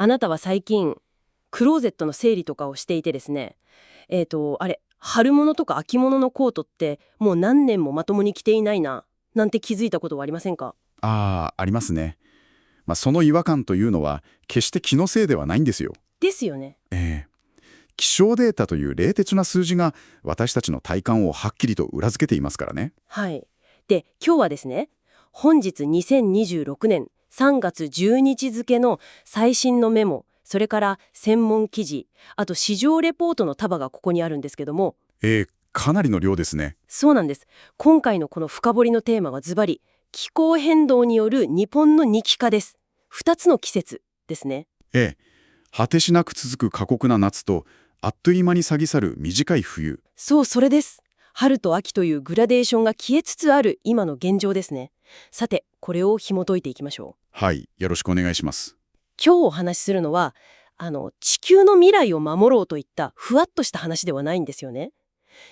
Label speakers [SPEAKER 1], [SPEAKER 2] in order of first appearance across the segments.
[SPEAKER 1] あなたは最近、クローゼットの整理とかをしていてですね、春物とか秋物のコートってもう何年もまともに着ていないな、なんて気づいたことはありませんか？
[SPEAKER 2] ありますね。その違和感というのは、決して気のせいではないんですよ。
[SPEAKER 1] ですよね。
[SPEAKER 2] 気象データという冷徹な数字が、私たちの体感をはっきりと裏付けていますからね。
[SPEAKER 1] はい。で、今日はですね、本日2026年3月12日付の最新のメモ、それから専門記事、あと市場レポートの束がここにあるんですけども、
[SPEAKER 2] かなりの量ですね。
[SPEAKER 1] そうなんです。今回のこの深掘りのテーマはズバリ、気候変動による日本の二極化です。2つの季節ですね。
[SPEAKER 2] 果てしなく続く過酷な夏と、あっという間に過ぎ去る短い冬。
[SPEAKER 1] そう、それです。春と秋というグラデーションが消えつつある今の現状ですね。さて、これを紐解いていきましょう。
[SPEAKER 2] はい、よろしくお願いします。
[SPEAKER 1] 今日お話しするのは、地球の未来を守ろうといったふわっとした話ではないんですよね。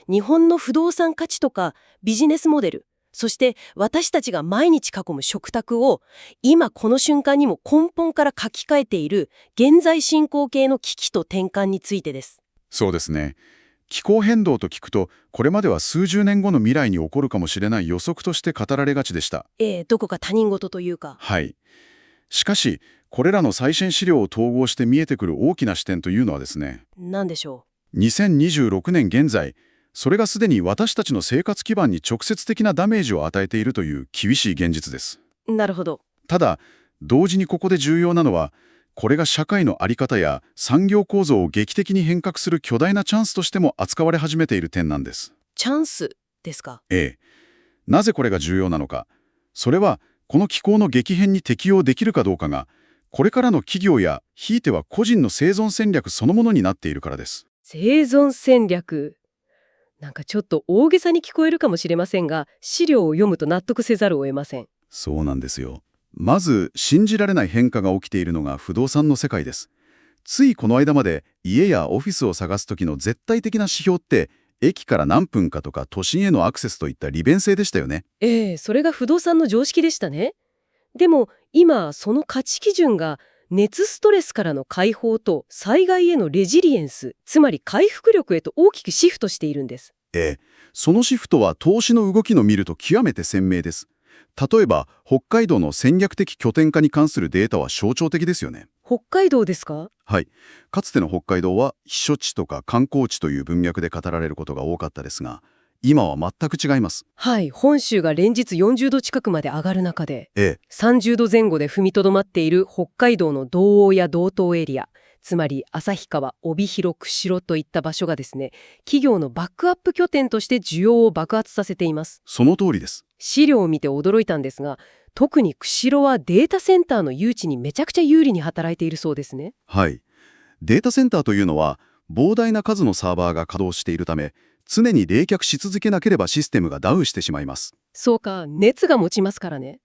[SPEAKER 1] 日本の不動産価値とかビジネスモデル、そして私たちが毎日囲む食卓を今この瞬間にも根本から書き換えている現在進行形の危機と転換についてです。
[SPEAKER 2] そうですね。気候変動と聞くと、これまでは数十年後の未来に起こるかもしれない予測として語られがちでした。
[SPEAKER 1] どこか他人事というか。
[SPEAKER 2] はい。しかし、これらの最新資料を統合して見えてくる大きな視点というのはですね、
[SPEAKER 1] 何でしょ
[SPEAKER 2] 2026年現在、それがすでに私たちの生活基盤に直接的なダメージを与えているという厳しい現実です。
[SPEAKER 1] う。なるほど。
[SPEAKER 2] ただ、同時にここで重要なのは、これが社会の在り方や産業構造を劇的に変革する巨大なチャンスとしても扱われ始めている点なんです。
[SPEAKER 1] チャンスですか？
[SPEAKER 2] なぜこれが重要なのか。それは、この気候の激変に適応できるかどうかが、これからの企業や、ひいては個人の生存戦略そのものになっているからです。
[SPEAKER 1] 生存戦略。なんかちょっと大げさに聞こえるかもしれませんが、資料を読むと納得せざるを得ません。
[SPEAKER 2] そうなんですよ。まず、信じられない変化が起きているのが不動産の世界です。ついこの間まで家やオフィスを探す時の絶対的な指標って、駅から何分かとか都心へのアクセスといった利便性でしたよね。
[SPEAKER 1] それが不動産の常識でしたね。でも今その価値基準が熱ストレスからの解放と災害へのレジリエンス、つまり回復力へと大きくシフトしているんです。
[SPEAKER 2] そのシフトは投資の動きの見ると極めて鮮明です。例えば、北海道の戦略的拠点化に関するデータは象徴的ですよね。
[SPEAKER 1] 北海道ですか？
[SPEAKER 2] はい。かつての北海道は避暑地とか観光地という文脈で語られることが多かったですが、今は全く違います。
[SPEAKER 1] はい、本州が連日40度近くまで上がる中で、
[SPEAKER 2] ええ、
[SPEAKER 1] 30度前後で踏みとどまっている北海道の道央や道東エリア、つまり旭川、帯広、釧路といった場所がですね、企業のバックアップ拠点として需要を爆発させています。
[SPEAKER 2] その通りです。
[SPEAKER 1] 資料を見て驚いたんですが、特に釧路はデータセンターの誘致にめちゃくちゃ有利に働いているそうですね。
[SPEAKER 2] はい。データセンターというのは、膨大な数のサーバーが稼働しているため、常に冷却し続けなければシステムがダウンしてしまいます。
[SPEAKER 1] そうか、熱が持ちますからね。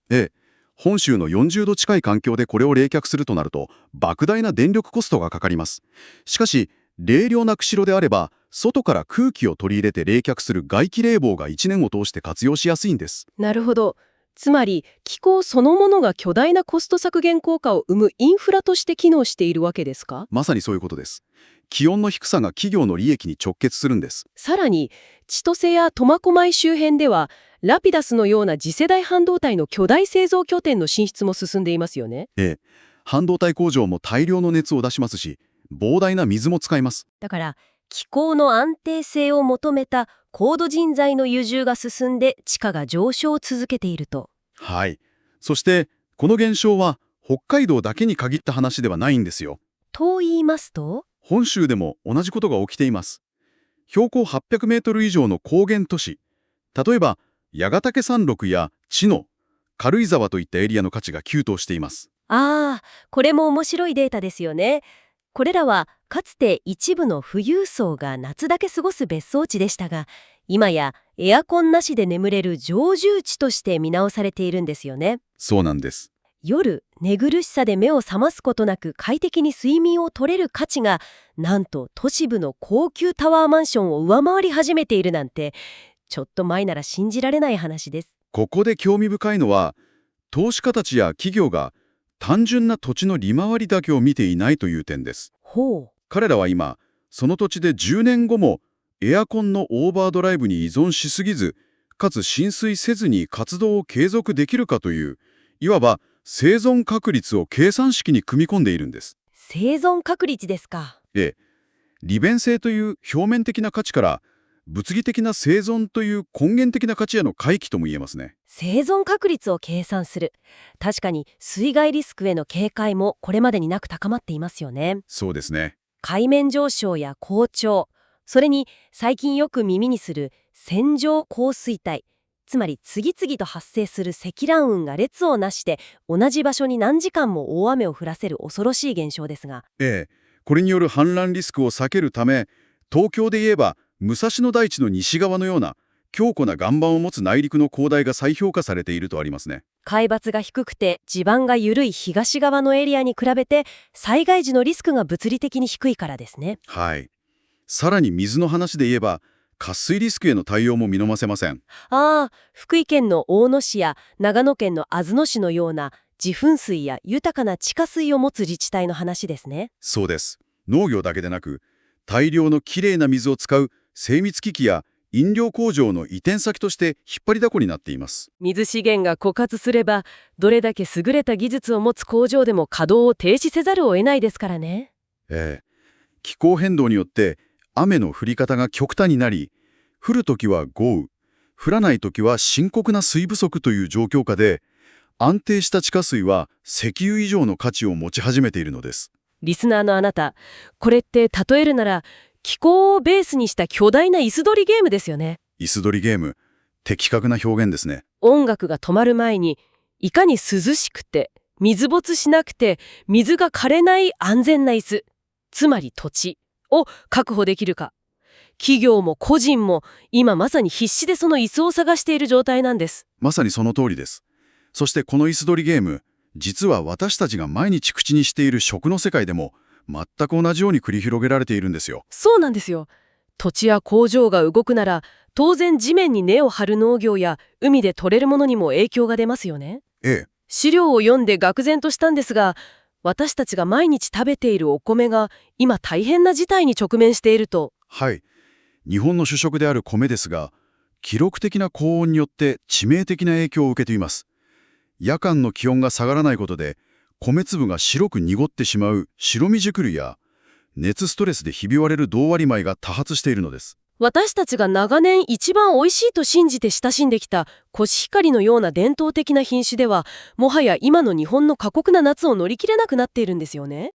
[SPEAKER 2] 本州の40度近い環境でこれを冷却するとなると、莫大な電力コストがかかります。しかし、冷涼な釧路であれば、外から空気を取り入れて冷却する外気冷房が1年を通して活用しやすいんです。
[SPEAKER 1] なるほど。つまり気候そのものが巨大なコスト削減効果を生むインフラとして機能しているわけですか？
[SPEAKER 2] まさにそういうことです。気温の低さが企業の利益に直結するんです。
[SPEAKER 1] さらに千歳や苫小牧周辺ではラピダスのような次世代半導体の巨大製造拠点の進出も進んでいますよね。
[SPEAKER 2] 半導体工場も大量の熱を出しますし、膨大な水も使います。
[SPEAKER 1] だから気候の安定性を求めた高度人材の輸入が進んで地価が上昇を続けていると。
[SPEAKER 2] はい。そして、この現象は北海道だけに限った話ではないんですよ。
[SPEAKER 1] と言いますと？
[SPEAKER 2] 本州でも同じことが起きています。標高800メートル以上の高原都市、例えば八ヶ岳山麓や知野、軽井沢といったエリアの価値が急騰しています。
[SPEAKER 1] これも面白いデータですよね。これらはかつて一部の富裕層が夏だけ過ごす別荘地でしたが、今やエアコンなしで眠れる常住地として見直されているんですよね。
[SPEAKER 2] そうなんです。
[SPEAKER 1] 夜、寝苦しさで目を覚ますことなく快適に睡眠をとれる価値が、なんと都市部の高級タワーマンションを上回り始めているなんて、ちょっと前なら信じられない話です。
[SPEAKER 2] ここで興味深いのは、投資家たちや企業が単純な土地の利回りだけを見ていないという点です。
[SPEAKER 1] ほう。
[SPEAKER 2] 彼らは今、その土地で10年後もエアコンのオーバードライブに依存しすぎず、かつ浸水せずに活動を継続できるかという、いわば生存確率を計算式に組み込んでいるんです。
[SPEAKER 1] 生存確率ですか。
[SPEAKER 2] ええ、利便性という表面的な価値から、物理的な生存という根源的な価値への回帰とも言えますね。
[SPEAKER 1] 生存確率を計算する。確かに水害リスクへの警戒もこれまでになく高まっていますよね。
[SPEAKER 2] そうですね。
[SPEAKER 1] 海面上昇や降潮、それに最近よく耳にする線状降水帯、つまり次々と発生する積乱雲が列をなして同じ場所に何時間も大雨を降らせる恐ろしい現象ですが、
[SPEAKER 2] これによる氾濫リスクを避けるため、東京で言えば武蔵野台地の西側のような強固な岩盤を持つ内陸の広大が再評価されているとありますね。
[SPEAKER 1] 海抜が低くて地盤が緩い東側のエリアに比べて災害時のリスクが物理的に低いからですね。
[SPEAKER 2] はい。さらに水の話で言えば、渇水リスクへの対応も見逃せません。
[SPEAKER 1] 福井県の大野市や長野県の安曇市のような自噴水や豊かな地下水を持つ自治体の話ですね。
[SPEAKER 2] そうです。農業だけでなく、大量のきれいな水を使う精密機器や飲料工場の移転先として引っ張りだこになっています。
[SPEAKER 1] 水資源が枯渇すれば、どれだけ優れた技術を持つ工場でも稼働を停止せざるを得ないですからね。
[SPEAKER 2] 気候変動によって雨の降り方が極端になり、降るときは豪雨、降らないときは深刻な水不足という状況下で、安定した地下水は石油以上の価値を持ち始めているのです。
[SPEAKER 1] リスナーのあなた、これって例えるなら気候をベースにした巨大な椅子取りゲームですよね。
[SPEAKER 2] 椅子取りゲーム、的確な表現ですね。
[SPEAKER 1] 音楽が止まる前にいかに涼しくて水没しなくて水が枯れない安全な椅子、つまり土地を確保できるか。企業も個人も今まさに必死でその椅子を探している状態なんです。
[SPEAKER 2] まさにその通りです。そしてこの椅子取りゲーム、実は私たちが毎日口にしている食の世界でも全く同じように繰り広げられているんですよ。
[SPEAKER 1] そうなんですよ。土地や工場が動くなら当然地面に根を張る農業や海で採れるものにも影響が出ますよね。資料を読んで愕然としたんですが、私たちが毎日食べているお米が今大変な事態に直面していると。
[SPEAKER 2] はい。日本の主食である米ですが、記録的な高温によって致命的な影響を受けています。夜間の気温が下がらないことで、米粒が白く濁ってしまう白身熟類や、熱ストレスでひび割れる銅割米が多発しているのです。
[SPEAKER 1] 私たちが長年一番美味しいと信じて親しんできたコシヒカリのような伝統的な品種では、もはや今の日本の過酷な夏を乗り切れなくなっているんですよね。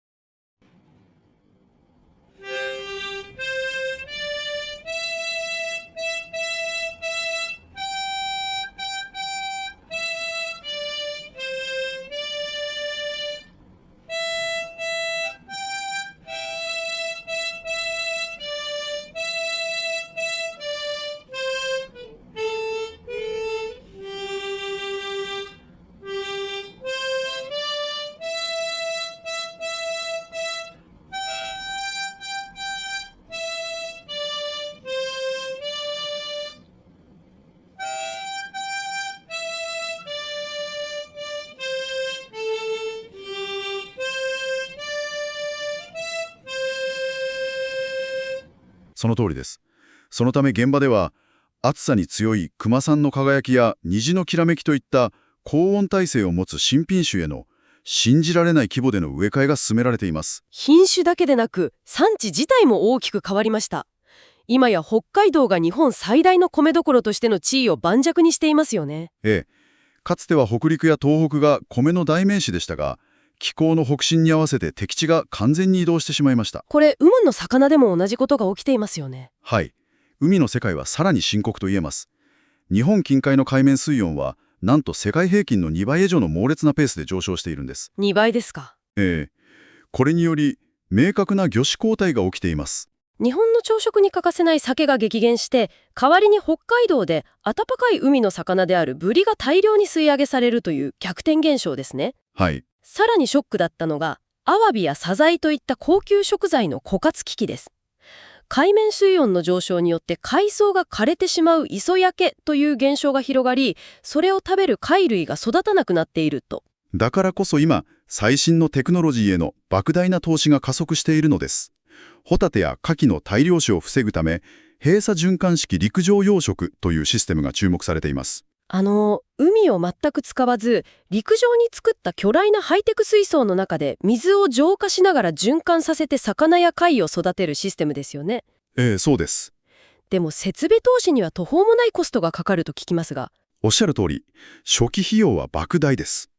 [SPEAKER 2] その通りです。そのため現場では、暑さに強い熊さんの輝きや虹のきらめきといった高温耐性を持つ新品種への信じられない規模での植え替えが進められています。
[SPEAKER 1] 品種だけでなく産地自体も大きく変わりました。今や北海道が日本最大の米どころとしての地位を盤石にしていますよね。
[SPEAKER 2] かつては北陸や東北が米の代名詞でしたが、気候の北進に合わせて適地が完全に移動してしまいました。
[SPEAKER 1] これ海の魚でも同じことが起きていますよね。
[SPEAKER 2] はい。海の世界はさらに深刻と言えます。日本近海の海面水温はなんと世界平均の2倍以上の猛烈なペースで上昇しているんです。
[SPEAKER 1] 2倍ですか。
[SPEAKER 2] これにより明確な魚種交代が起きています。
[SPEAKER 1] 日本の朝食に欠かせない鮭が激減して、代わりに北海道で暖かい海の魚であるブリが大量に吸い上げされるという逆転現象ですね。
[SPEAKER 2] はい。
[SPEAKER 1] さらにショックだったのが、アワビやサザエといった高級食材の枯渇危機です。海面水温の上昇によって海藻が枯れてしまう磯焼けという現象が広がり、それを食べる貝類が育たなくなっていると。
[SPEAKER 2] だからこそ今、最新のテクノロジーへの莫大な投資が加速しているのです。ホタテやカキの大量死を防ぐため、閉鎖循環式陸上養殖というシステムが注目されています。
[SPEAKER 1] 海を全く使わず、陸上に作った巨大なハイテク水槽の中で水を浄化しながら循環させて魚や貝を育てるシステムですよね。
[SPEAKER 2] そうです。
[SPEAKER 1] でも設備投資には途方もないコストがかかると聞きますが。
[SPEAKER 2] おっしゃる通り、初期費用は莫大です。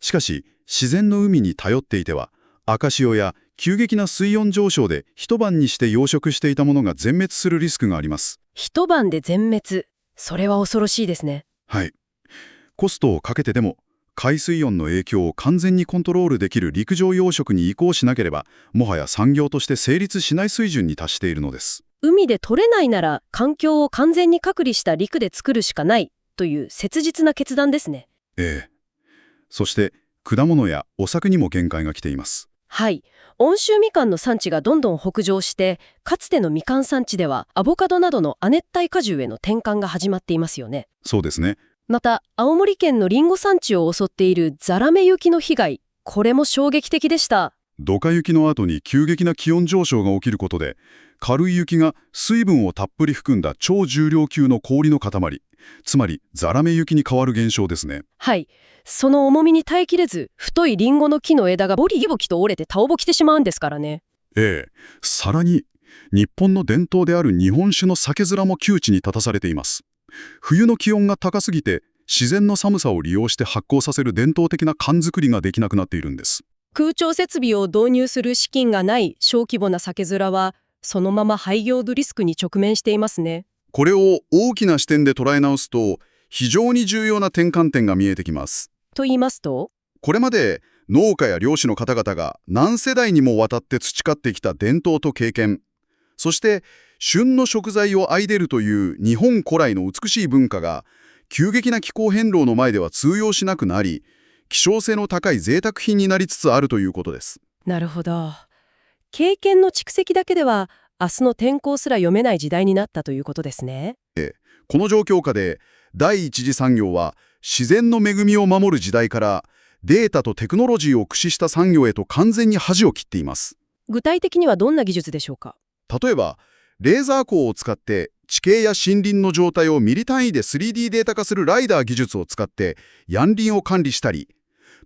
[SPEAKER 2] しかし、自然の海に頼っていては、赤潮や急激な水温上昇で一晩にして養殖していたものが全滅するリスクがあります。
[SPEAKER 1] 一晩で全滅。それは恐ろしいですね。
[SPEAKER 2] はい。コストをかけてでも、海水温の影響を完全にコントロールできる陸上養殖に移行しなければ、もはや産業として成立しない水準に達しているのです。
[SPEAKER 1] 海で取れないなら環境を完全に隔離した陸で作るしかないという切実な決断ですね。
[SPEAKER 2] そして果物やお酒にも限界が来ています。
[SPEAKER 1] はい。温州みかんの産地がどんどん北上して、かつてのみかん産地ではアボカドなどの亜熱帯果樹への転換が始まっていますよね。
[SPEAKER 2] そうですね。
[SPEAKER 1] また、青森県のリンゴ産地を襲っているザラメ雪の被害、これも衝撃的でした。
[SPEAKER 2] ドカ雪の後に急激な気温上昇が起きることで、軽い雪が水分をたっぷり含んだ超重量級の氷の塊、つまりザラメ雪に変わる現象ですね。
[SPEAKER 1] はい。その重みに耐えきれず、太いリンゴの木の枝がボリボキと折れて倒木してしまうんですからね。
[SPEAKER 2] さらに、日本の伝統である日本酒の酒蔵も窮地に立たされています。冬の気温が高すぎて、自然の寒さを利用して発酵させる伝統的な缶作りができなくなっているんです。
[SPEAKER 1] 空調設備を導入する資金がない小規模な酒蔵は、そのまま廃業のリスクに直面していますね。
[SPEAKER 2] これを大きな視点で捉え直すと、非常に重要な転換点が見えてきます。
[SPEAKER 1] と言いますと？
[SPEAKER 2] これまで農家や漁師の方々が何世代にもわたって培ってきた伝統と経験、そして旬の食材を愛でるという日本古来の美しい文化が急激な気候変動の前では通用しなくなり、希少性の高い贅沢品になりつつあるということです。
[SPEAKER 1] なるほど。経験の蓄積だけでは明日の天候すら読めない時代になったということですね。
[SPEAKER 2] この状況下で第一次産業は自然の恵みを守る時代からデータとテクノロジーを駆使した産業へと完全に舵を切っています。
[SPEAKER 1] 具体的にはどんな技術でしょうか？
[SPEAKER 2] 例えば、レーザー光を使って地形や森林の状態をミリ単位で 3D データ化するライダー技術を使ってヤンリンを管理したり、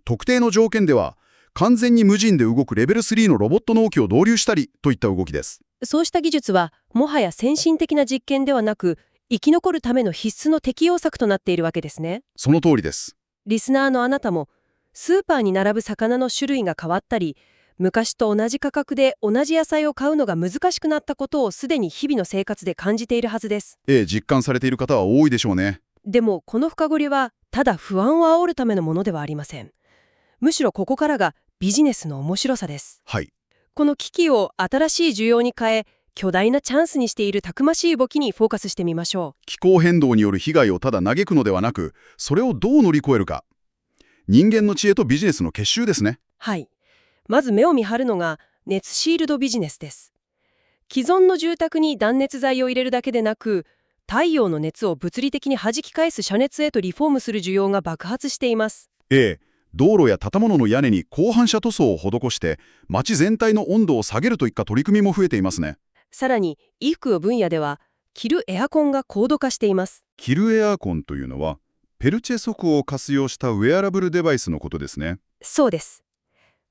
[SPEAKER 2] 特定の条件では完全に無人で動くレベル3のロボット農機を導入したりといった動きです。
[SPEAKER 1] そうした技術はもはや先進的な実験ではなく、生き残るための必須の適応策となっているわけですね。
[SPEAKER 2] その通りです。
[SPEAKER 1] リスナーのあなたも、スーパーに並ぶ魚の種類が変わったり、昔と同じ価格で同じ野菜を買うのが難しくなったことをすでに日々の生活で感じているはずです。
[SPEAKER 2] 実感されている方は多いでしょうね。
[SPEAKER 1] でもこの深掘りはただ不安を煽るためのものではありません。むしろここからがビジネスの面白さです。
[SPEAKER 2] はい。
[SPEAKER 1] この危機を新しい需要に変え、巨大なチャンスにしているたくましい動きにフォーカスしてみましょう。
[SPEAKER 2] 気候変動による被害をただ嘆くのではなく、それをどう乗り越えるか。人間の知恵とビジネスの結集ですね。
[SPEAKER 1] はい。まず目を見張るのが熱シールドビジネスです。既存の住宅に断熱材を入れるだけでなく、太陽の熱を物理的に弾き返す遮熱へとリフォームする需要が爆発しています。
[SPEAKER 2] 道路や建物の屋根に高反射塗装を施して、街全体の温度を下げるといった取り組みも増えていますね。
[SPEAKER 1] さらに、衣服の分野では、着るエアコンが高度化しています。
[SPEAKER 2] 着るエアコンというのは、ペルチェ速を活用したウェアラブルデバイスのことですね。
[SPEAKER 1] そうです。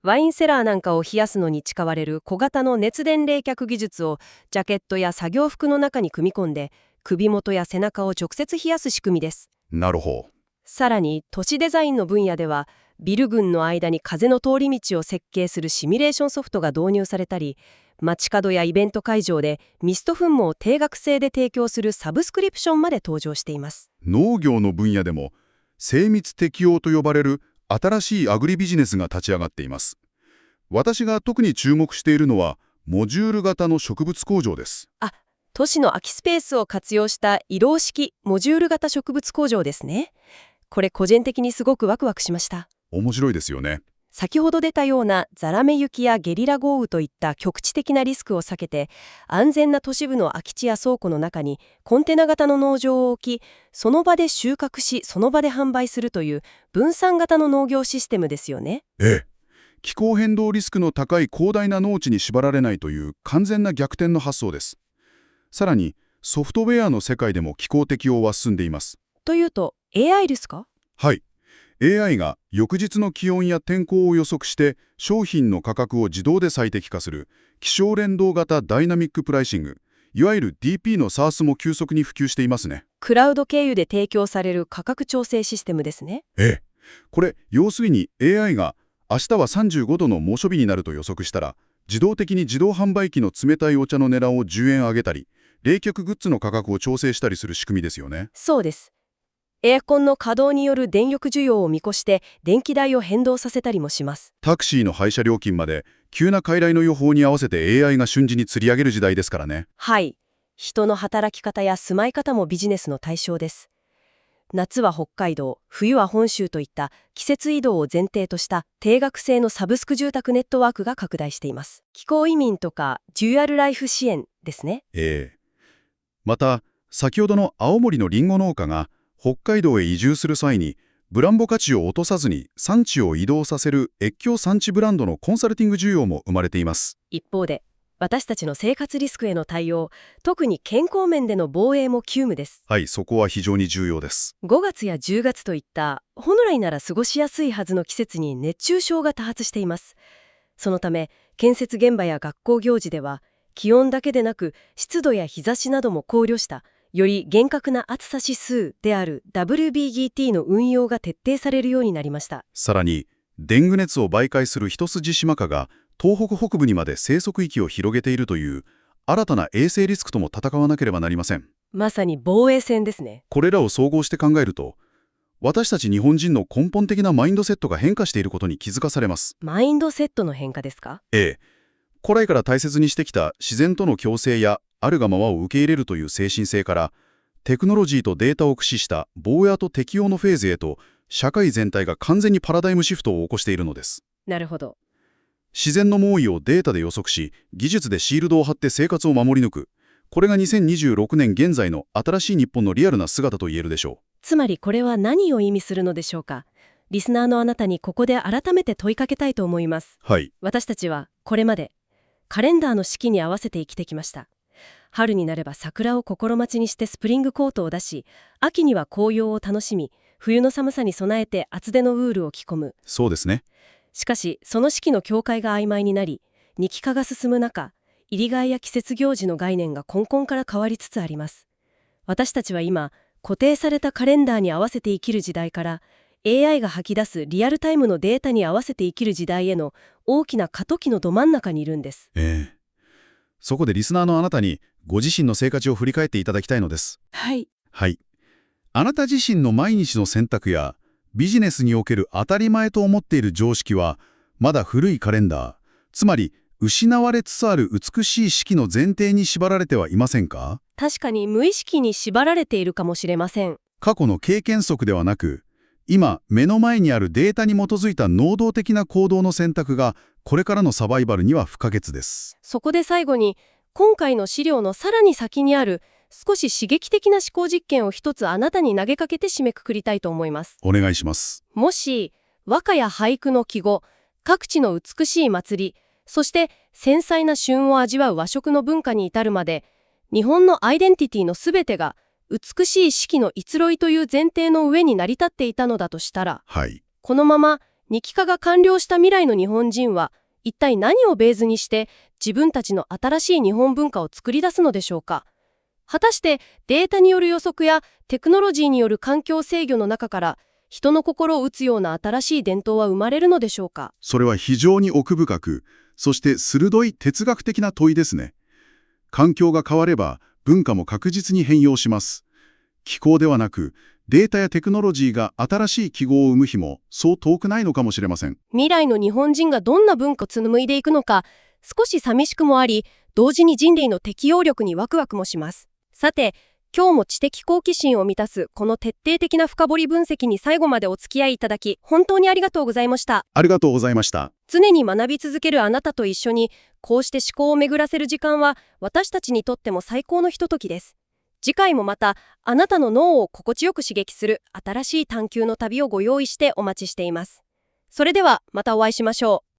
[SPEAKER 1] ワインセラーなんかを冷やすのに使われる小型の熱伝冷却技術をジャケットや作業服の中に組み込んで、首元や背中を直接冷やす仕組みです。
[SPEAKER 2] なるほど。
[SPEAKER 1] さらに都市デザインの分野では、ビル群の間に風の通り道を設計するシミュレーションソフトが導入されたり、街角やイベント会場でミスト噴霧を定額制で提供するサブスクリプションまで登場しています。
[SPEAKER 2] 農業の分野でも精密適応と呼ばれる新しいアグリビジネスが立ち上がっています。私が特に注目しているのはモジュール型の植物工場です。
[SPEAKER 1] 都市の空きスペースを活用した移動式モジュール型植物工場ですね。これ個人的にすごくワクワクしました。
[SPEAKER 2] 面白いですよね。
[SPEAKER 1] 先ほど出たようなザラメ雪やゲリラ豪雨といった局地的なリスクを避けて、安全な都市部の空き地や倉庫の中にコンテナ型の農場を置き、その場で収穫しその場で販売するという分散型の農業システムですよね。
[SPEAKER 2] 気候変動リスクの高い広大な農地に縛られないという完全な逆転の発想です。さらに、ソフトウェアの世界でも気候適応は進んでいます。
[SPEAKER 1] というと、AI ですか？
[SPEAKER 2] はい。AI が翌日の気温や天候を予測して商品の価格を自動で最適化する気象連動型ダイナミックプライシング、いわゆる DP の SaaS も急速に普及していますね。
[SPEAKER 1] クラウド経由で提供される価格調整システムですね。
[SPEAKER 2] ええ。これ、要するに AI が明日は35度の猛暑日になると予測したら、自動的に自動販売機の冷たいお茶の値段を10円上げたり、冷却グッズの価格を調整したりする仕組みですよね。
[SPEAKER 1] そうです。エアコンの稼働による電力需要を見越して電気代を変動させたりもします。
[SPEAKER 2] タクシーの配車料金まで、急な傀儡の予報に合わせて AI が瞬時に釣り上げる時代ですからね。
[SPEAKER 1] はい。人の働き方や住まい方もビジネスの対象です。夏は北海道、冬は本州といった季節移動を前提とした定額制のサブスク住宅ネットワークが拡大しています。気候移民とかデュアルライフ支援ですね。
[SPEAKER 2] また、先ほどの青森のリンゴ農家が北海道へ移住する際に、ブランド価値を落とさずに産地を移動させる越境産地ブランドのコンサルティング需要も生まれています。
[SPEAKER 1] 一方で、私たちの生活リスクへの対応、特に健康面での防衛も急務です。
[SPEAKER 2] はい、そこは非常に重要です。
[SPEAKER 1] 5月や10月といった本来なら過ごしやすいはずの季節に熱中症が多発しています。そのため、建設現場や学校行事では、気温だけでなく湿度や日差しなども考慮したより厳格な暑さ指数である WBGT の運用が徹底されるようになりました。
[SPEAKER 2] さらに、デング熱を媒介するヒトスジシマカが東北北部にまで生息域を広げているという新たな衛生リスクとも戦わなければなりません。
[SPEAKER 1] まさに防衛戦ですね。
[SPEAKER 2] これらを総合して考えると、私たち日本人の根本的なマインドセットが変化していることに気づかされます。
[SPEAKER 1] マインドセットの変化ですか？
[SPEAKER 2] 古来から大切にしてきた自然との共生やあるがままを受け入れるという精神性から、テクノロジーとデータを駆使した防衛と適応のフェーズへと、社会全体が完全にパラダイムシフトを起こしているのです。
[SPEAKER 1] なるほど。
[SPEAKER 2] 自然の猛威をデータで予測し、技術でシールドを張って生活を守り抜く。これが2026年現在の新しい日本のリアルな姿と言えるでしょう。
[SPEAKER 1] つまりこれは何を意味するのでしょうか。リスナーのあなたにここで改めて問いかけたいと思います。
[SPEAKER 2] はい。
[SPEAKER 1] 私たちはこれまでカレンダーの四季に合わせて生きてきました。春になれば桜を心待ちにしてスプリングコートを出し、秋には紅葉を楽しみ、冬の寒さに備えて厚手のウールを着込む。
[SPEAKER 2] そうですね。
[SPEAKER 1] しかし、その四季の境界が曖昧になり、二極化が進む中、入り替えや季節行事の概念が根本から変わりつつあります。私たちは今、固定されたカレンダーに合わせて生きる時代から、AI が吐き出すリアルタイムのデータに合わせて生きる時代への大きな過渡期のど真ん中にいるんです。
[SPEAKER 2] そこでリスナーのあなたに、ご自身の生活を振り返っていただきたいのです。
[SPEAKER 1] はい。
[SPEAKER 2] あなた自身の毎日の選択や、ビジネスにおける当たり前と思っている常識は、まだ古いカレンダー、つまり失われつつある美しい四季の前提に縛られてはいませんか？
[SPEAKER 1] 確かに無意識に縛られているかもしれません。
[SPEAKER 2] 過去の経験則ではなく、今目の前にあるデータに基づいた能動的な行動の選択が、これからのサバイバルには不可欠です。
[SPEAKER 1] そこで最後に、今回の資料のさらに先にある少し刺激的な思考実験を一つあなたに投げかけて締めくくりたいと思います。
[SPEAKER 2] お願いします。
[SPEAKER 1] もし和歌や俳句の季語、各地の美しい祭り、そして繊細な旬を味わう和食の文化に至るまで、日本のアイデンティティのすべてが美しい四季の移ろいという前提の上に成り立っていたのだとしたら、このまま二極化が完了した未来の日本人は一体何をベースにして自分たちの新しい日本文化を作り出すのでしょうか。果たしてデータによる予測やテクノロジーによる環境制御の中から人の心を打つような新しい伝統は生まれるのでしょうか。
[SPEAKER 2] それは非常に奥深く、そして鋭い哲学的な問いですね。環境が変われば文化も確実に変容します。気候ではなく、データやテクノロジーが新しい記号を生む日もそう遠くないのかもしれません。
[SPEAKER 1] 未来の日本人がどんな文化を紡いでいくのか、少し寂しくもあり、同時に人類の適応力にワクワクもします。さて、今日も知的好奇心を満たすこの徹底的な深掘り分析に最後までお付き合いいただき、本当にありがとうございました。
[SPEAKER 2] ありがとうございました。
[SPEAKER 1] 常に学び続けるあなたと一緒に、こうして思考を巡らせる時間は、私たちにとっても最高のひとときです。次回もまた、あなたの脳を心地よく刺激する新しい探求の旅をご用意してお待ちしています。それでは、またお会いしましょう。